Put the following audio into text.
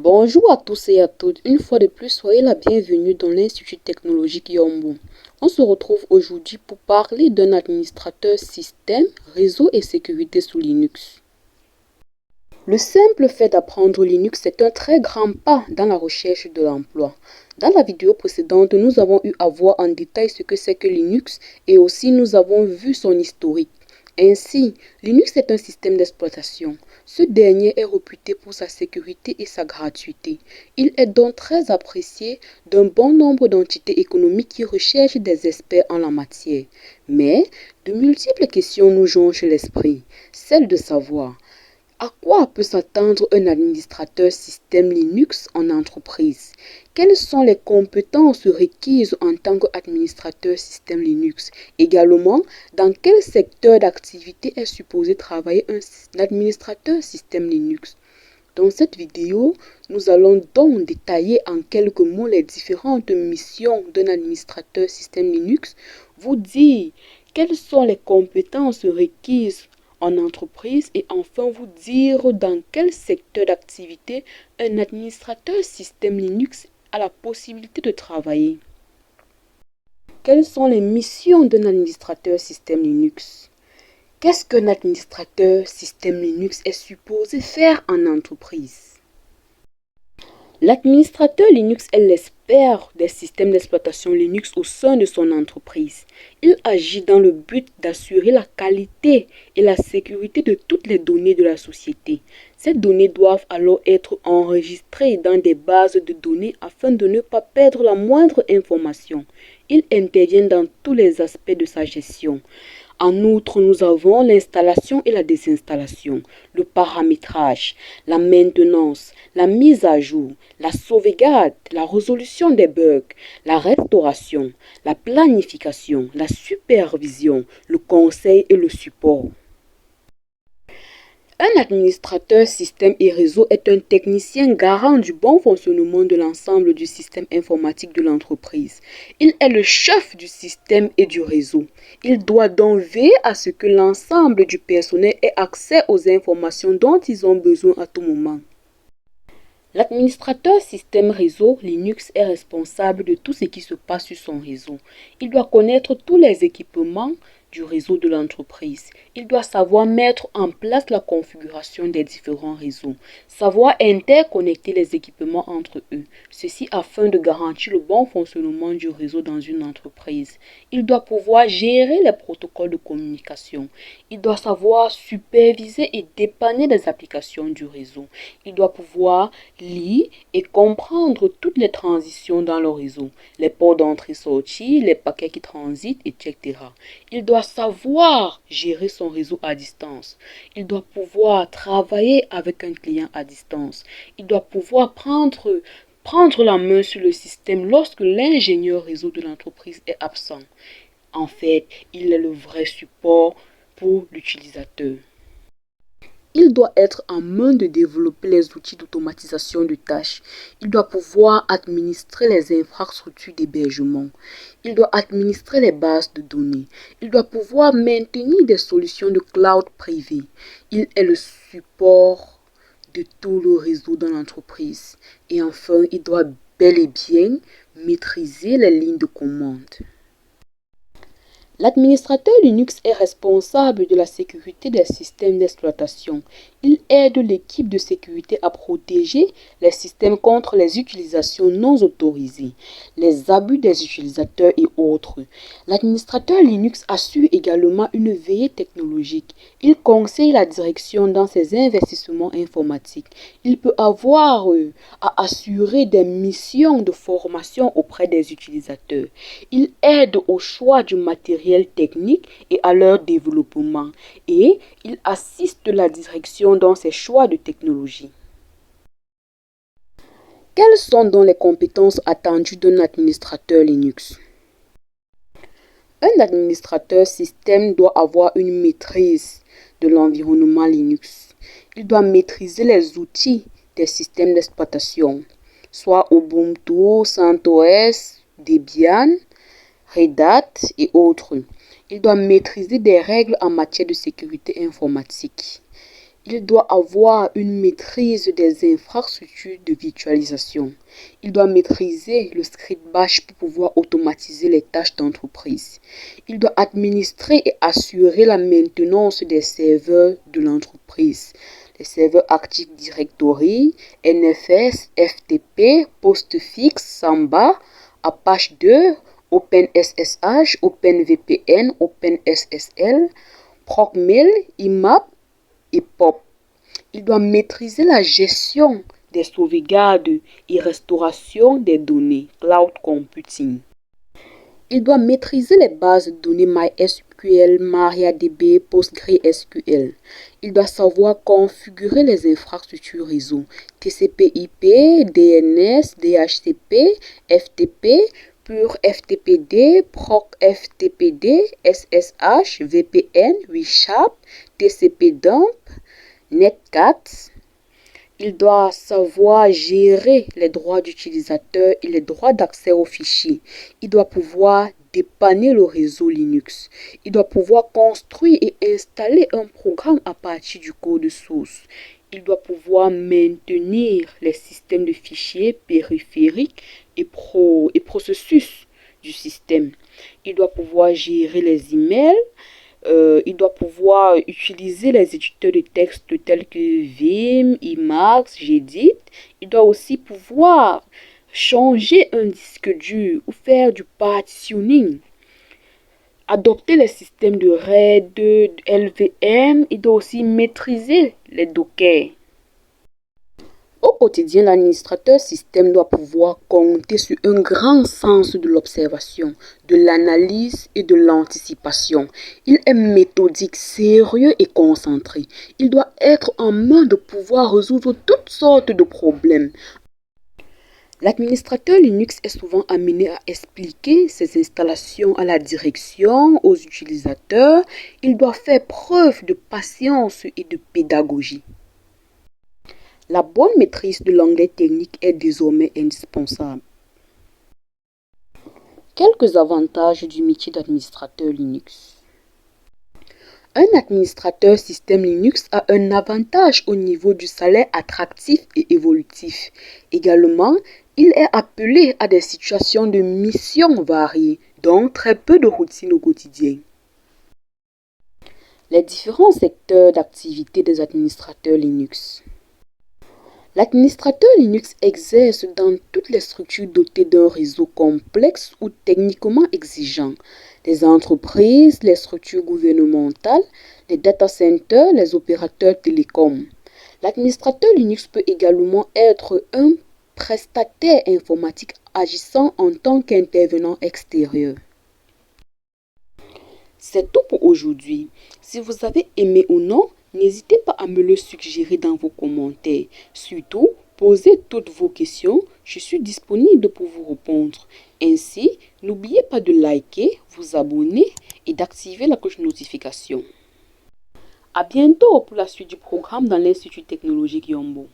Bonjour à tous et à toutes. Une fois de plus, soyez la bienvenue dans l'Institut technologique Yombo. On se retrouve aujourd'hui pour parler d'un administrateur système, réseau et sécurité sous Linux. Le simple fait d'apprendre Linux est un très grand pas dans la recherche de l'emploi. Dans la vidéo précédente, nous avons eu à voir en détail ce que c'est que Linux et aussi nous avons vu son historique. Ainsi, Linux est un système d'exploitation. Ce dernier est réputé pour sa sécurité et sa gratuité. Il est donc très apprécié d'un bon nombre d'entités économiques qui recherchent des experts en la matière. Mais de multiples questions nous jonchent l'esprit. Celle de savoir à quoi peut s'attendre un administrateur système Linux en entreprise? Quelles sont les compétences requises en tant qu'administrateur système Linux? Également, dans quel secteur d'activité est supposé travailler un administrateur système Linux? Dans cette vidéo, nous allons donc détailler en quelques mots les différentes missions d'un administrateur système Linux, vous dire quelles sont les compétences requises en entreprise et enfin vous dire dans quel secteur d'activité un administrateur système Linux a la possibilité de travailler. Quelles sont les missions d'un administrateur système Linux? Qu'est-ce qu'un administrateur système Linux est supposé faire en entreprise? L'administrateur Linux est l'expert des systèmes d'exploitation Linux au sein de son entreprise. Il agit dans le but d'assurer la qualité et la sécurité de toutes les données de la société. Ces données doivent alors être enregistrées dans des bases de données afin de ne pas perdre la moindre information. Il intervient dans tous les aspects de sa gestion. En outre, nous avons l'installation et la désinstallation, le paramétrage, la maintenance, la mise à jour, la sauvegarde, la résolution des bugs, la restauration, la planification, la supervision, le conseil et le support. Un administrateur système et réseau est un technicien garant du bon fonctionnement de l'ensemble du système informatique de l'entreprise. Il est le chef du système et du réseau. Il doit donc veiller à ce que l'ensemble du personnel ait accès aux informations dont ils ont besoin à tout moment. L'administrateur système réseau Linux est responsable de tout ce qui se passe sur son réseau. Il doit connaître tous les équipements du réseau de l'entreprise. Il doit savoir mettre en place la configuration des différents réseaux, savoir interconnecter les équipements entre eux, ceci afin de garantir le bon fonctionnement du réseau dans une entreprise. Il doit pouvoir gérer les protocoles de communication. Il doit savoir superviser et dépanner les applications du réseau. Il doit pouvoir lire et comprendre toutes les transitions dans le réseau, les ports d'entrée-sortie, les paquets qui transitent, etc. Il doit savoir gérer son réseau à distance. Il doit pouvoir travailler avec un client à distance. Il doit pouvoir prendre la main sur le système lorsque l'ingénieur réseau de l'entreprise est absent. En fait, il est le vrai support pour l'utilisateur. Il doit être en main de développer les outils d'automatisation de tâches. Il doit pouvoir administrer les infrastructures d'hébergement. Il doit administrer les bases de données. Il doit pouvoir maintenir des solutions de cloud privé. Il est le support de tout le réseau dans l'entreprise. Et enfin, il doit bel et bien maîtriser les lignes de commande. L'administrateur Linux est responsable de la sécurité des systèmes d'exploitation. Il aide l'équipe de sécurité à protéger les systèmes contre les utilisations non autorisées, les abus des utilisateurs et autres. L'administrateur Linux assure également une veille technologique. Il conseille la direction dans ses investissements informatiques. Il peut avoir à assurer des missions de formation auprès des utilisateurs. Il aide au choix du matériel technique et à leur développement et il assiste la direction dans ses choix de technologie. Quelles sont donc les compétences attendues d'un administrateur Linux? Un administrateur système doit avoir une maîtrise de l'environnement Linux. Il doit maîtriser les outils des systèmes d'exploitation, soit Ubuntu, CentOS, Debian, Red Hat et autres. Il doit maîtriser des règles en matière de sécurité informatique. Il doit avoir une maîtrise des infrastructures de virtualisation. Il doit maîtriser le script bash pour pouvoir automatiser les tâches d'entreprise. Il doit administrer et assurer la maintenance des serveurs de l'entreprise. Les serveurs Active Directory, NFS, FTP, Postfix, Samba, Apache 2, OpenSSH, OpenVPN, OpenSSL, Procmail, IMAP et POP. Il doit maîtriser la gestion des sauvegardes et restauration des données, cloud computing. Il doit maîtriser les bases de données MySQL, MariaDB, PostgreSQL. Il doit savoir configurer les infrastructures réseau, TCP/IP, DNS, DHCP, FTP, Pure FTPD, Proc FTPD, SSH, VPN, WeSharp, TCP/Dump, Netcat. Il doit savoir gérer les droits d'utilisateur et les droits d'accès aux fichiers. Il doit pouvoir dépanner le réseau Linux. Il doit pouvoir construire et installer un programme à partir du code source. Il doit pouvoir maintenir les systèmes de fichiers périphériques et processus du système. Il doit pouvoir gérer les emails. Il doit pouvoir utiliser les éditeurs de texte tels que Vim, Emacs, Gedit. Il doit aussi pouvoir changer un disque dur ou faire du partitioning. Adopter les systèmes de RAID, de LVM. Il doit aussi maîtriser les Docker. Au quotidien, l'administrateur système doit pouvoir compter sur un grand sens de l'observation, de l'analyse et de l'anticipation. Il est méthodique, sérieux et concentré. Il doit être en main de pouvoir résoudre toutes sortes de problèmes. L'administrateur Linux est souvent amené à expliquer ses installations à la direction, aux utilisateurs. Il doit faire preuve de patience et de pédagogie. La bonne maîtrise de l'anglais technique est désormais indispensable. Quelques avantages du métier d'administrateur Linux. Un administrateur système Linux a un avantage au niveau du salaire attractif et évolutif. Également, il est appelé à des situations de mission variées, donc très peu de routine au quotidien. Les différents secteurs d'activité des administrateurs Linux. L'administrateur Linux exerce dans toutes les structures dotées d'un réseau complexe ou techniquement exigeant. Les entreprises, les structures gouvernementales, les data centers, les opérateurs télécoms. L'administrateur Linux peut également être un prestataire informatique agissant en tant qu'intervenant extérieur. C'est tout pour aujourd'hui. Si vous avez aimé ou non, n'hésitez pas à me le suggérer dans vos commentaires. Surtout, posez toutes vos questions. Je suis disponible pour vous répondre. Ainsi, n'oubliez pas de liker, vous abonner et d'activer la cloche de notification. À bientôt pour la suite du programme dans l'Institut technologique Yombo.